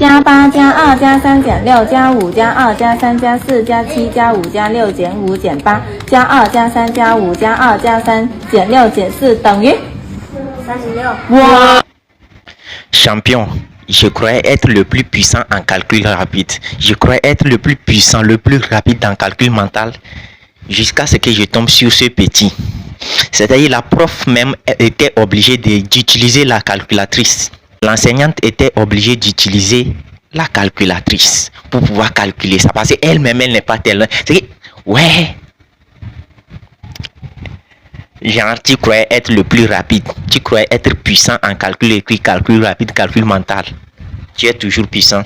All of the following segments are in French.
加8加2加3减6加5加2加3加4加7加5加6减5减8加2加3加5加2加3减6减4等于36。哇 Champion, je croyais être le plus puissant en calcul rapide. Je croyais être le plus puissant, le plus rapide en calcul mental. Jusqu'à ce que je tombe sur ce petit. C'est-à-dire la prof même était obligée d'utiliser la calculatrice. L'enseignante était obligée d'utiliser la calculatrice pour pouvoir calculer ça. Parce qu'elle-même, elle n'est pas tellement... C'est que, ouais. Genre, tu croyais être le plus rapide. Tu croyais être puissant en calcul écrit, calcul rapide, calcul mental. Tu es toujours puissant.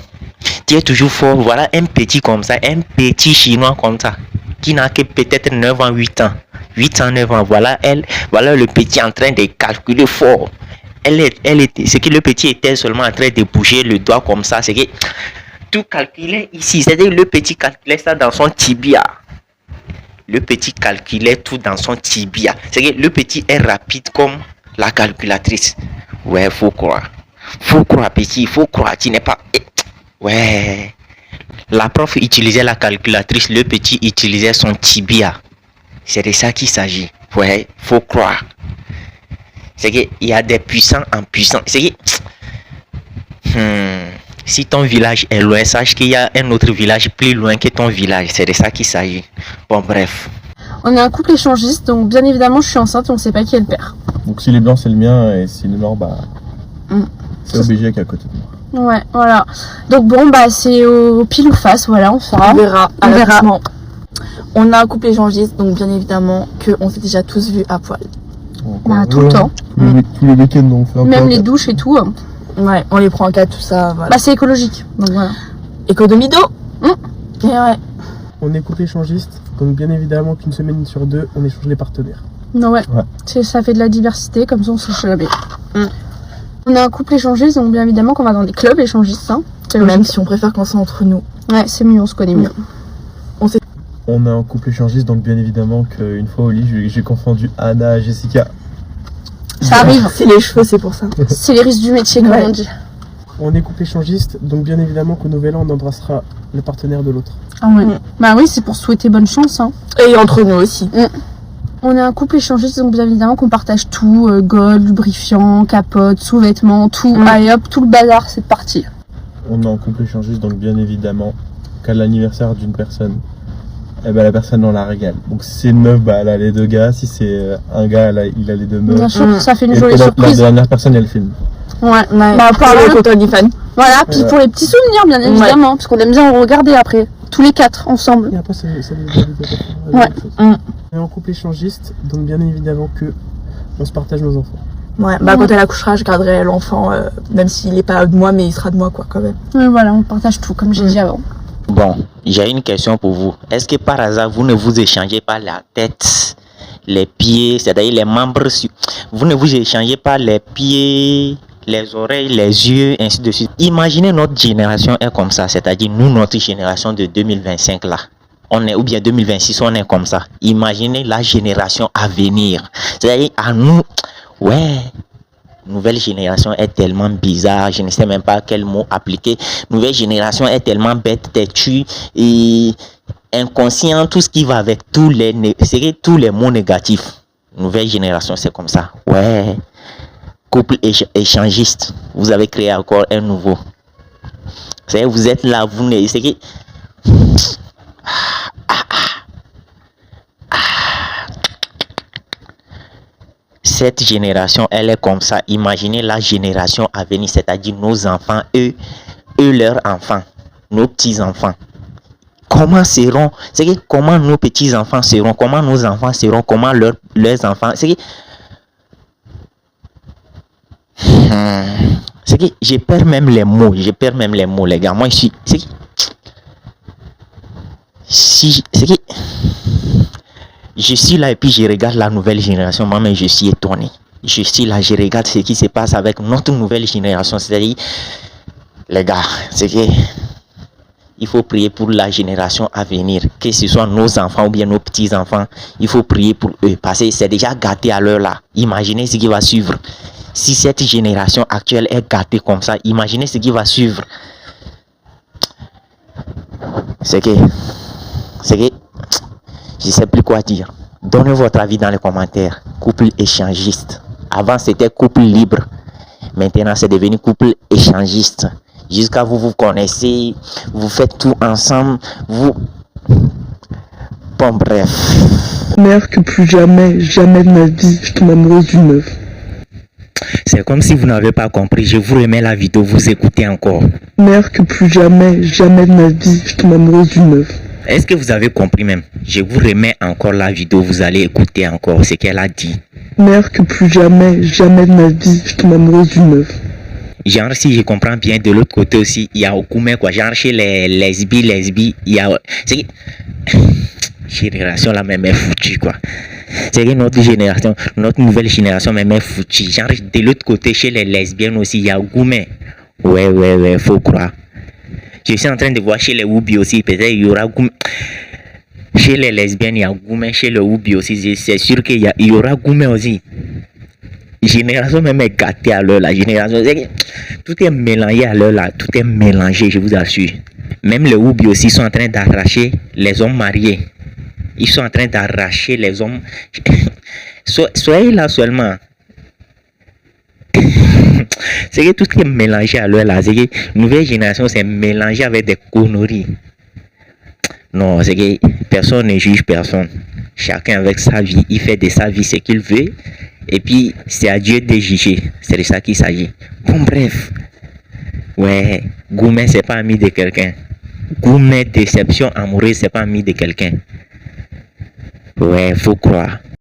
Tu es toujours fort. Voilà un petit comme ça, un petit chinois comme ça, qui n'a que peut-être 9 ans, 8 ans. 8 ans, 9 ans. Voilà elle, voilà le petit en train de calculer fort. C'est que le petit était seulement en train de bouger le doigt comme ça. C'est que tout calculait ici. C'est-à-dire le petit calculait ça dans son tibia. Le petit calculait tout dans son tibia. C'est que le petit est rapide comme la calculatrice. Ouais, faut croire. Faut croire, petit. Faut croire. Tu n'es pas... Ouais. La prof utilisait la calculatrice. Le petit utilisait son tibia. C'est de ça qu'il s'agit. Ouais, faut croire. C'est qu'il y a des puissants en puissance. C'est que... Si ton village est loin, sache qu'il y a un autre village plus loin que ton village. C'est de ça qu'il s'agit. Bon, bref. On est un couple échangiste, donc bien évidemment, je suis enceinte, on ne sait pas qui est le père. Donc si les blancs, c'est le mien, et si le noir, bah... c'est obligé qu'il y a à côté de moi. Ouais, voilà. Donc bon, bah c'est au pile ou face, voilà, on fera. On verra. On verra. On a un couple échangiste, donc bien évidemment qu'on s'est déjà tous vus à poil. Bah, tout le temps. Tous les week-ends, on fait un peu. Même les douches et tout. Ouais, on les prend en cas, tout ça, voilà. Bah c'est écologique, donc voilà. Économie d'eau. Et ouais. On est couple échangiste, donc bien évidemment qu'une semaine sur deux, on échange les partenaires. Non, ouais. Ouais. Ça fait de la diversité, comme ça on se jamais. On est un couple échangiste, donc bien évidemment qu'on va dans des clubs échangistes. Hein. Même si on préfère quand c'est entre nous. Ouais, c'est mieux, on se connaît mieux. On a un couple échangiste, donc bien évidemment qu'une fois au lit, j'ai confondu Anna et Jessica. Ça arrive. C'est les cheveux, c'est pour ça. C'est les risques du métier, comme on dit. On est couple échangiste, donc bien évidemment qu'au nouvel an, on embrassera le partenaire de l'autre. Ah ouais. Bah oui, c'est pour souhaiter bonne chance. Hein. Et entre nous aussi. On est un couple échangiste, donc bien évidemment qu'on partage tout, gold, lubrifiant, capote, sous-vêtements, tout. Allez hop, tout le bazar, c'est parti. On est en couple échangiste, donc bien évidemment qu'à l'anniversaire d'une personne, eh ben la personne on la régale. Donc si c'est une meuf, bah elle a les deux gars. Si c'est un gars, il a les deux meufs. Bien sûr, ça fait une jolie la surprise. dernière personne, elle filme. Ouais. Bah, pour le compte OnlyFans. Voilà, puis pour les petits souvenirs, bien évidemment, parce qu'on aime bien regarder après, tous les quatre ensemble. Et après, ça nous Ouais. On est en couple échangiste, donc bien évidemment que on se partage nos enfants. Ouais, bah quand elle accouchera, je garderai l'enfant, même s'il n'est pas de moi, mais il sera de moi, quoi, quand même. Oui, voilà, on partage tout, comme j'ai dit avant. Bon, j'ai une question pour vous. Est-ce que par hasard, vous ne vous échangez pas la tête, les pieds, c'est-à-dire les membres, vous ne vous échangez pas les pieds, les oreilles, les yeux, ainsi de suite. Imaginez notre génération est comme ça, c'est-à-dire nous, notre génération de 2025 là. Ou bien 2026, on est comme ça. Imaginez la génération à venir. C'est-à-dire à nous, ouais. Nouvelle génération est tellement bizarre, je ne sais même pas quel mot appliquer. Nouvelle génération est tellement bête, têtue et inconscient, tout ce qui va avec tous les mots négatifs. Nouvelle génération, c'est comme ça. Ouais. Couple échangiste, vous avez créé encore un nouveau. C'est vous êtes là, vous ne... C'est que... Cette génération, elle est comme ça. Imaginez la génération à venir, c'est-à-dire nos enfants, eux leurs enfants, nos petits-enfants. Comment seront, c'est que comment nos petits-enfants seront, comment nos enfants seront, comment leurs enfants, c'est que je perds même les mots, les gars. Moi, c'est que je suis là et puis je regarde la nouvelle génération, moi-même je suis étonné. Je suis là, je regarde ce qui se passe avec notre nouvelle génération. C'est-à-dire, les gars, c'est que il faut prier pour la génération à venir, que ce soit nos enfants ou bien nos petits-enfants. Il faut prier pour eux parce que c'est déjà gâté à l'heure là. Imaginez ce qui va suivre. Si cette génération actuelle est gâtée comme ça, imaginez ce qui va suivre. C'est que, je sais plus quoi dire. Donnez votre avis dans les commentaires. Couple échangiste. Avant, c'était couple libre. Maintenant, c'est devenu couple échangiste. Jusqu'à vous connaissez, vous faites tout ensemble, vous... Bon, bref. Mère, que plus jamais, jamais de ma vie, je tombe amoureuse d'une meuf. C'est comme si vous n'avez pas compris. Je vous remets la vidéo, vous écoutez encore. Mère, que plus jamais, jamais de ma vie, je tombe amoureuse d'une meuf. Est-ce que vous avez compris même? Je vous remets encore la vidéo, vous allez écouter encore ce qu'elle a dit. Mère, que plus jamais, jamais de ma vie, je tombe amoureuse d'une meuf. Genre, si je comprends bien, de l'autre côté aussi, il y a Okume, quoi. Genre, chez les lesbies, il y a... C'est... Génération là même est foutue, quoi. C'est que notre génération, notre nouvelle génération même est foutue. Genre, de l'autre côté, chez les lesbiennes aussi, il y a Okume. Ouais, faut croire. Je suis en train de voir chez les Woubi aussi, peut-être il y aura Goumé. Chez les lesbiennes, il y a Goumé, chez les Woubi aussi, c'est sûr qu'il y aura Goumé aussi. Génération même est gâtée à l'heure, la génération. Tout est mélangé à l'heure là, tout est mélangé, je vous assure. Même les Woubi aussi sont en train d'arracher les hommes mariés. Ils sont en train d'arracher les hommes. Soyez là seulement. C'est que tout est mélangé à l'heure là. C'est que nouvelle génération c'est mélangé avec des conneries. Non, c'est que personne ne juge personne. Chacun avec sa vie, il fait de sa vie ce qu'il veut. Et puis c'est à Dieu de juger. C'est de ça qu'il s'agit. Bon bref. Ouais, Goumé c'est pas ami de quelqu'un. Goumé déception amoureuse c'est pas ami de quelqu'un. Ouais, faut croire.